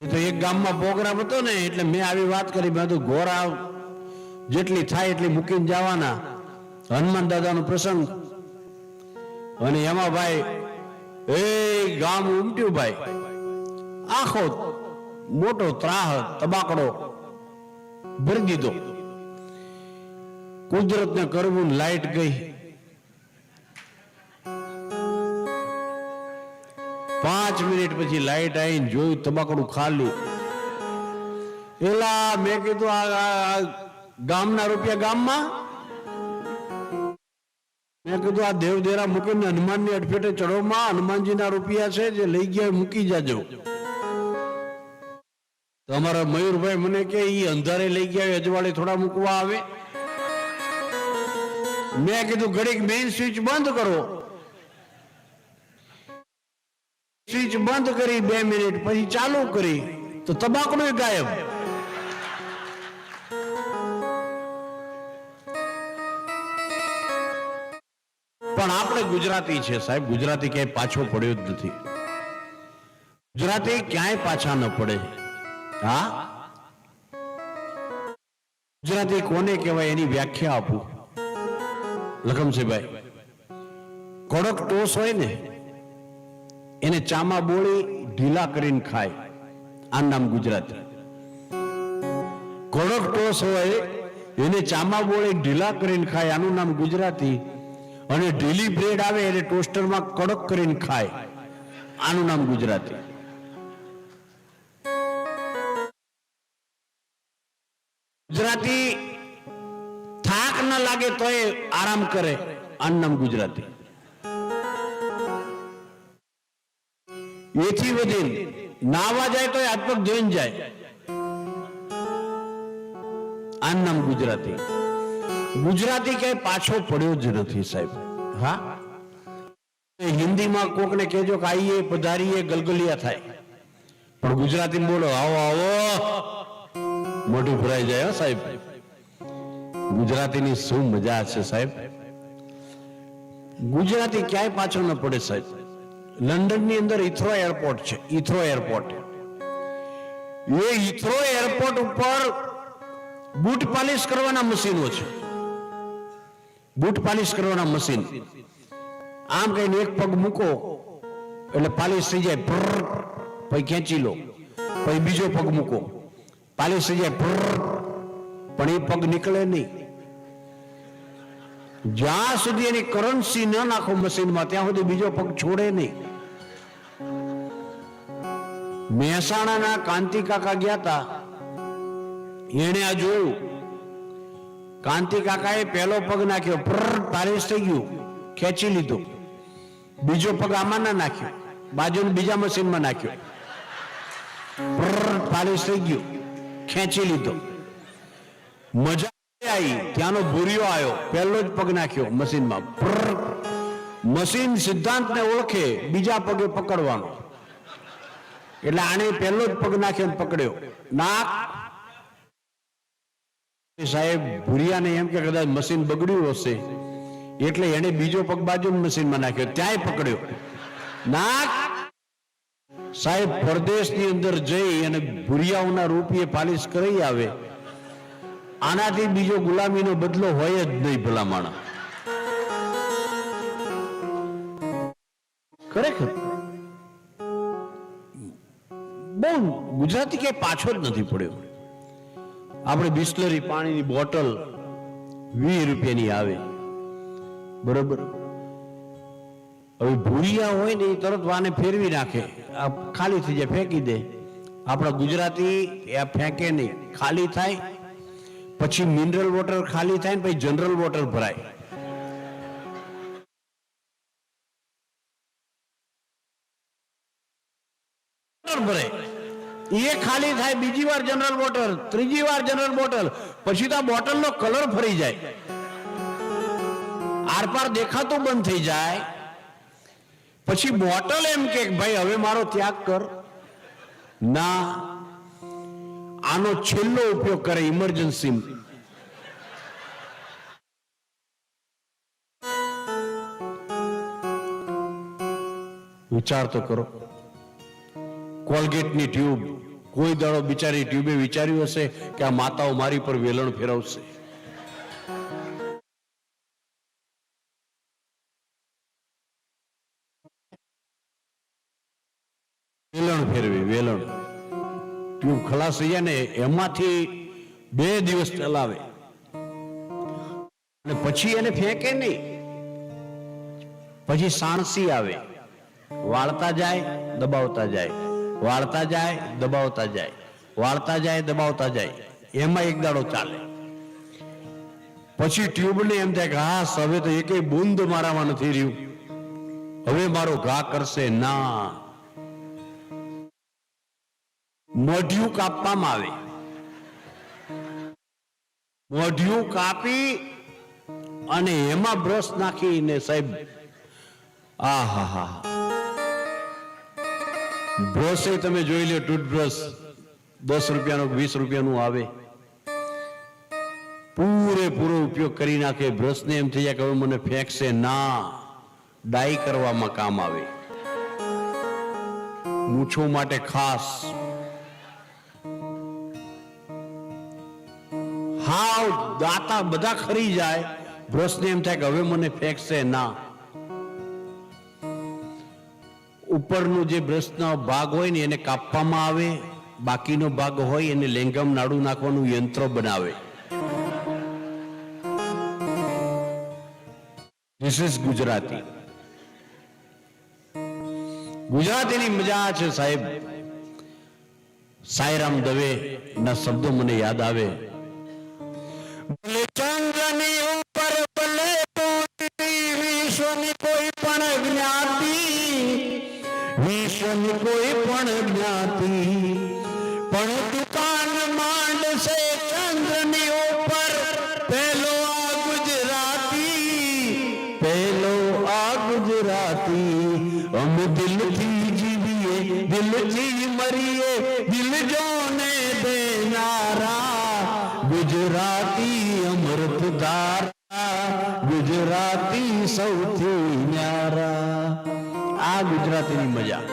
તો એક ગામમાં પ્રોગ્રામ હતો ને એટલે મેં આવી વાત કરી, મેં તો ઘોડા જેટલી થાય એટલી મૂકીને જવાના, હનુમાન દાદાનો પ્રસંગ. અને એમાં ભાઈ એ ગામ ઉમટ્યું ભાઈ, આખો મોટો ત્રાહ તબાકડો ભરી દીધો. કુદરતને કરવું, લાઈટ ગઈ. 5 મિનિટ પછી લાઈટ આવીને જોયું તબાકડું ખાલી. એલા મેં કીધું આ ગામના રૂપિયા ગામમાં. મેં કીધું આ દેવદેરા મૂકીને હનુમાનની અડફેટે ચડોમાં, હનુમાનજીના રૂપિયા છે જે લઈ ગયા મૂકી જાજો. તો અમારા મયુરભાઈ મને કે ઈ અંધારે લઈ ગયા અજવાળે થોડા મૂકવા આવે. મેં કીધું ઘડીક મેઇન સ્વિચ બંધ કરો. સ્વિચ બંધ કરી 2 મિનિટ પછી ચાલુ કરી તો તબાકડું ગાયબ. પણ આપણે ગુજરાતી છે સાહેબ, ગુજરાતી ક્યાંય પાછો પડ્યો જ નથી. ગુજરાતી ક્યાંય પાછા ન પડે. હા, ગુજરાતી કોને કહેવાય એની વ્યાખ્યા આપું. લખમસિંહભાઈ, કડક ટોસ હોય ને એને ચામા બોળી ઢીલા કરીને ખાય, આ નામ ગુજરાતી. કડક ટોસ હોય એને ચામા બોળી ઢીલા કરીને ખાય, આનું નામ ગુજરાતી. અને ઢીલી બ્રેડ આવે એને ટોસ્ટરમાં કડક કરીને ખાય, આનું નામ ગુજરાતી. ગુજરાતી થાક ન લાગે તો એ આરામ કરે, આનું નામ ગુજરાતી. એથી વધીને નાવા જાય તો હાથ પગ ધોઈને જાય, આનું નામ ગુજરાતી. ગુજરાતી ક્યાંય પાછો પડ્યો જ નથી સાહેબ. હા, હિન્દીમાં કોકને કહેજો કે આઈએ પધારીએ ગલગલિયા થાય, પણ ગુજરાતી બોલો આવો આવો મોઢું ભરાઈ જાય. સાહેબ, ગુજરાતીની શું મજા છે સાહેબ. ગુજરાતી ક્યાંય પાછો ન પડે સાહેબ. લંડનની અંદર હિથ્રો એરપોર્ટ છે, હિથ્રો એરપોર્ટ. એ હિથ્રો એરપોર્ટ ઉપર બૂટ પાલિશ કરવાના મશીનો છે. બૂટ પાલિશ કરવાના મશીન. આમ કહીને એક પગ મૂકો એટલે પાલિશ થઈ જાય, પછી ખેંચી લો, પછી બીજો પગ મૂકો, પાલિશ થઈ જાય, પણ એ પગ નીકળે નહીં. જ્યાં સુધી એની કરન્સી ન નાખો મશીનમાં ત્યાં સુધી બીજો પગ છોડે નહીં. મહેસાણાના કાંતિ કાકા ગયા હતા, એને આ જોયું. કાંતિ કાકાએ પહેલો પગ નાખ્યો, પાલિશ થઈ ગયું, ખેંચી લીધો. બીજો પગ આમાં ના નાખ્યો, બાજુના બીજા મશીનમાં નાખ્યો, પાલિશ થઈ ગયું, ખેંચી લીધો. મજા આવી, ત્યાંનો ભૂરિયો આવ્યો, પહેલો જ પગ નાખ્યો મશીનમાં. મશીન સિદ્ધાંતને ઓળખે, બીજા પગે પકડવાનો. એટલે આને પહેલો જ પગ નાખ્યો, પકડ્યો. નાક સાહેબ ભૂરિયાને એમ કે કદાચ મશીન બગડ્યું હશે એટલે એને બીજો પગ બાજુ મશીનમાં નાખ્યો, ત્યાંય પકડ્યો. નાક સાહેબ પરદેશની અંદર જઈ અને ભૂરિયાઓના રૂપિયે પાલિશ કરી આવે, આનાથી બીજો ગુલામીનો બદલો હોય જ નહીં ભલામણ. ખરેખર બહુ ગુજરાતી ક્યાંય પાછો જ નથી પડ્યો. આપણે બિસ્લરી પાણીની બોટલ 20 રૂપિયાની આવે, બરોબર. હવે ભૂરિયા હોય ને એ તરત વાને ફેરવી નાખે, આ ખાલી થઈ જાય, ફેંકી દે. આપણા ગુજરાતી એ ફેંકે નહીં, ખાલી થાય પછી મિનરલ વોટર ખાલી થાય ને પછી જનરલ વોટર ભરાય. ભરાય એ ખાલી થાય, બીજી વાર જનરલ બોટલ, ત્રીજી વાર જનરલ બોટલ, પછી તો આ બોટલનો કલર ફરી જાય, આરપાર દેખાતું બંધ થઈ જાય. પછી બોટલ એમ કે ભાઈ હવે મારો ત્યાગ કર. ના, આનો છેલ્લો ઉપયોગ કરે ઇમરજન્સી. વિચાર તો કરો. કોલગેટની ટ્યુબ, કોઈ દાડો બિચારી ટ્યુબે વિચાર્યું હશે કે આ માતાઓ મારી પર વેલણ ફેરવશે? વેલણ ફેરવી, વેલણ ટ્યુબ ખલાસ થઈ જાય ને એમાંથી 2 દિવસ ચલાવે અને પછી એને ફેંકે નહીં. પછી સાણસી આવે, વાળતા જાય દબાવતા જાય, વાળતા જાય દબાવતા જાય, વાળતા જાય દબાવતા જાય, એમાં એક દાડો ચાલે. પછી ટ્યુબને એમ થાય કે હા હવે તો એકેય બૂંદ મારામાં નથી રહ્યું, હવે મારો ઘા કરશે ના. મોઢિયું કાપવામાં આવે, મોઢિયું કાપી અને એમાં બ્રશ નાખીને સાહેબ બ્રશ તમે જોઈ લો, ટૂથબ્રશ 10 રૂપિયાનું 20 રૂપિયાનું આવે, પૂરેપૂરો ઉપયોગ કરી નાખે. બ્રશને એમ થઈ જાય કે હવે મને ફેંકશે ના, ડાઈ કરવામાં કામ આવે. મૂછો માટે ખાસ હાવ દાંતા બધા ખરી જાય, બ્રશને એમ થાય કે હવે મને ફેંકશે ના. ઉપરનું જે બ્રશનો ભાગ હોય ને એને કાપવામાં આવે, બાકીનો ભાગ હોય એને લેંગમ નાડું નાખવાનું યંત્ર બનાવે. This is Gujarati. ગુજરાતીની મજા છે સાહેબ. સાંઈરામ દવે ના શબ્દો મને યાદ આવે. ભલે ચંદ્રની ઉપર ભલે વિશ્વની કોઈ પણ જ્ઞાતિ, વિશ્વની કોઈ પણ જ્ઞાતિ પણ દુકાન માંડશે ચંદ્રની ઉપર. પેલો આ ગુજરાતી, પેલો આ ગુજરાતી. અમે દિલથી જીવીએ, દિલથી મરીએ, દિલ જોને દેનારા ગુજરાતી અમૃત ધારા, ગુજરાતી સૌથી ન્યારા. આ ગુજરાતીની મજા.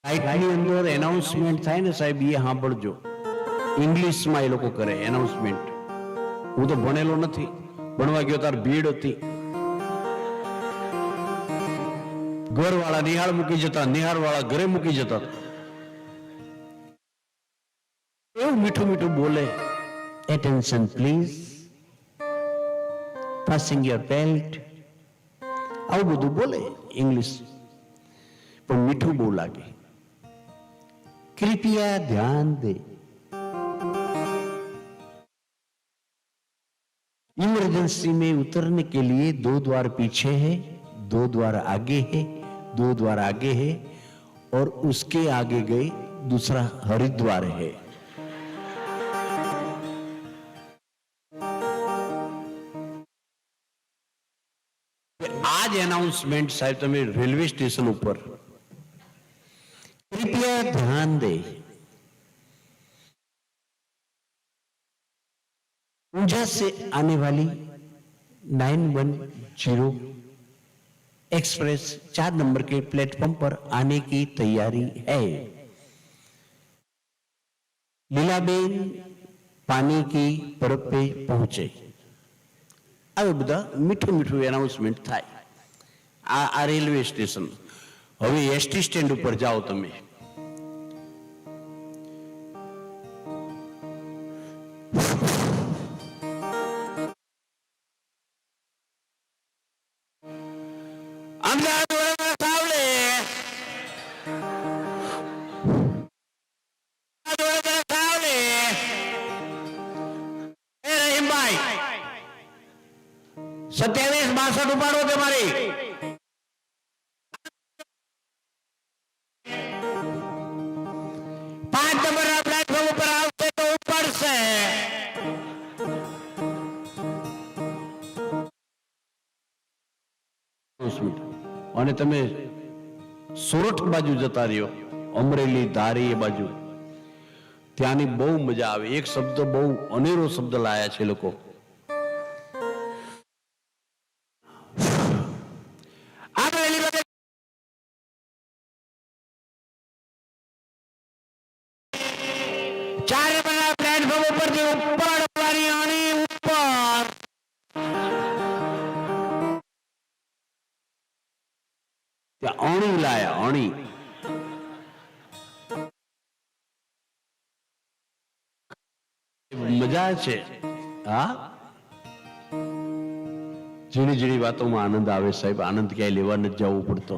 ફ્લાઇટની અંદર એનાઉન્સમેન્ટ થાય ને સાહેબ, એ સાંભળજો. ઇંગ્લિશમાં એ લોકો કરે એનાઉન્સમેન્ટ. હું તો ભણેલો નથી, ભણવા ગયો તાર ભીડ હતી. ઘરવાળા નિહાળ મૂકી જતા, નિહાળવાળા ઘરે મૂકી જતા. એવું મીઠું મીઠું બોલે, attention please, passing your belt, આવું બધું બોલે ઇંગ્લિશ, પણ મીઠું બહુ લાગે. कृपया ध्यान दे, इमरजेंसी में उतरने के लिए 2 द्वार पीछे है, 2 द्वार आगे है, 2 द्वार आगे है और उसके आगे गए दूसरा हरिद्वार है. आज एनाउंसमेंट साहब તમે रेलवे स्टेशन ऊपर कृपया ध्यान दे, ऊंझा से आने वाली 910 एक्सप्रेस 4 नंबर के प्लेटफॉर्म पर आने की तैयारी है. लीलाबेन पानी की परब पे पहुंचे. આ બધા મીઠું મીઠું એનાઉન્સમેન્ટ થાય. આ રેલવે સ્ટેશન. હવે એસટી સ્ટેન્ડ ઉપર જાઓ તમે, અમદાવાદ વડોદરા સાવલે, વડોદરા સાવલે. એ રહીમભાઈ 2762 ઉપાડો તમારી. 5 નંબરના પ્લેટફોર્મ ઉપર આવશે તો ઉપડશે. અને તમે સોરઠ બાજુ જતા રહ્યો, અમરેલી ધારી એ બાજુ, ત્યાંની બહુ મજા આવે. એક શબ્દ બહુ અનેરો શબ્દ લાયા છે લોકો. ઉપરથી ઉપાડવાની આણી ઉપર અણી લાયા, અણી. મજા છે. હા, ઝીણી ઝીણી વાતોમાં આનંદ આવે સાહેબ. આનંદ ક્યાંય લેવા નથી જવું પડતો.